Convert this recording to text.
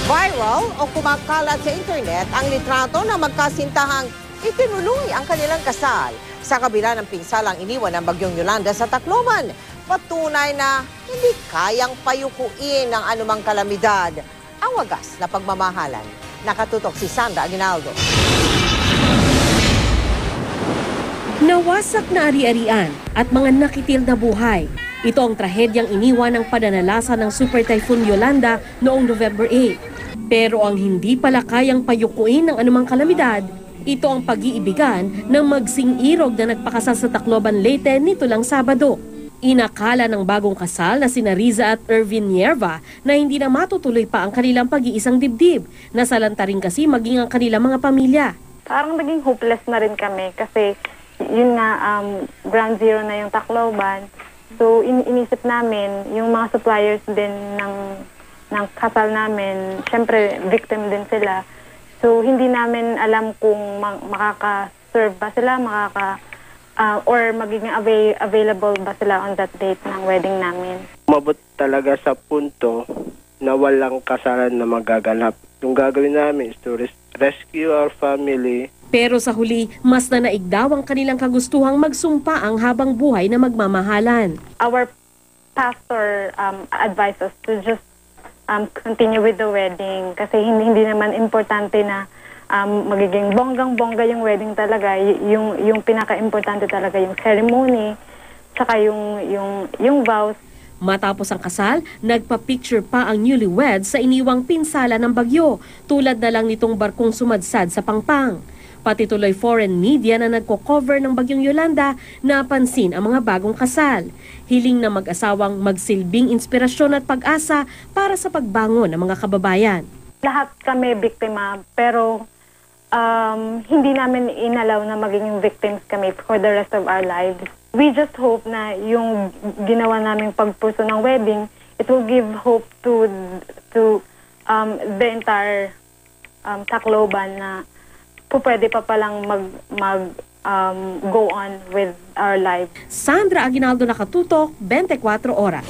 Viral o kumakalat sa internet ang litrato na magkasintahang itinuloy ang kanilang kasal sa kabila ng pinsalang iniwan ng Bagyong Yolanda sa Tacloban. Patunay na hindi kayang payukuin ng anumang kalamidad ang wagas na pagmamahalan. Nakatutok si Sandra Aguinaldo. Nawasak na ari-arian at mga nakitil na buhay. Ito ang trahedyang iniwan ng pananalasa ng Super Typhoon Yolanda noong November 8. Pero ang hindi pala kayang payukuin ng anumang kalamidad, ito ang pag-iibigan ng magsing-irog na nagpakasal sa Tacloban, Leyte nito lang Sabado. Inakala ng bagong kasal na sina Riza at Ervin Nierva na hindi na matutuloy pa ang kanilang pag-iisang dibdib. Nasalanta rin kasi maging ang kanilang mga pamilya. Parang naging hopeless na rin kami kasi yun nga, ground zero na yung Tacloban. So inisip namin, yung mga suppliers din ng kasal namin, syempre victim din sila. So hindi namin alam kung makaka-serve ba sila, or magiging available ba sila on that date ng wedding namin. Umabot talaga sa punto na walang kasalan na magaganap. Yung gagawin namin is to rescue our family. Pero sa huli, mas nanaig daw ang kanilang kagustuhang magsumpa ang habang buhay na magmamahalan. Our pastor advised us to just continue with the wedding kasi hindi naman importante na magiging bonggang-bongga yung wedding talaga. Yung pinaka-importante talaga yung ceremony, saka yung vows. Matapos ang kasal, nagpa-picture pa ang newlyweds sa iniwang pinsala ng bagyo, tulad na lang nitong barkong sumadsad sa Pangpang. Pati tuloy foreign media na nagko-cover ng Bagyong Yolanda, napansin ang mga bagong kasal. Hiling na mag-asawang magsilbing inspirasyon at pag-asa para sa pagbangon ng mga kababayan. Lahat kami biktima, pero hindi namin inalaw na maging victims kami for the rest of our lives. We just hope na yung ginawa naming pagpuso ng wedding, it will give hope to the entire Tacloban na pwede pa palang go on with our lives. Sandra Aguinaldo, Nakatutok, 24 Oras.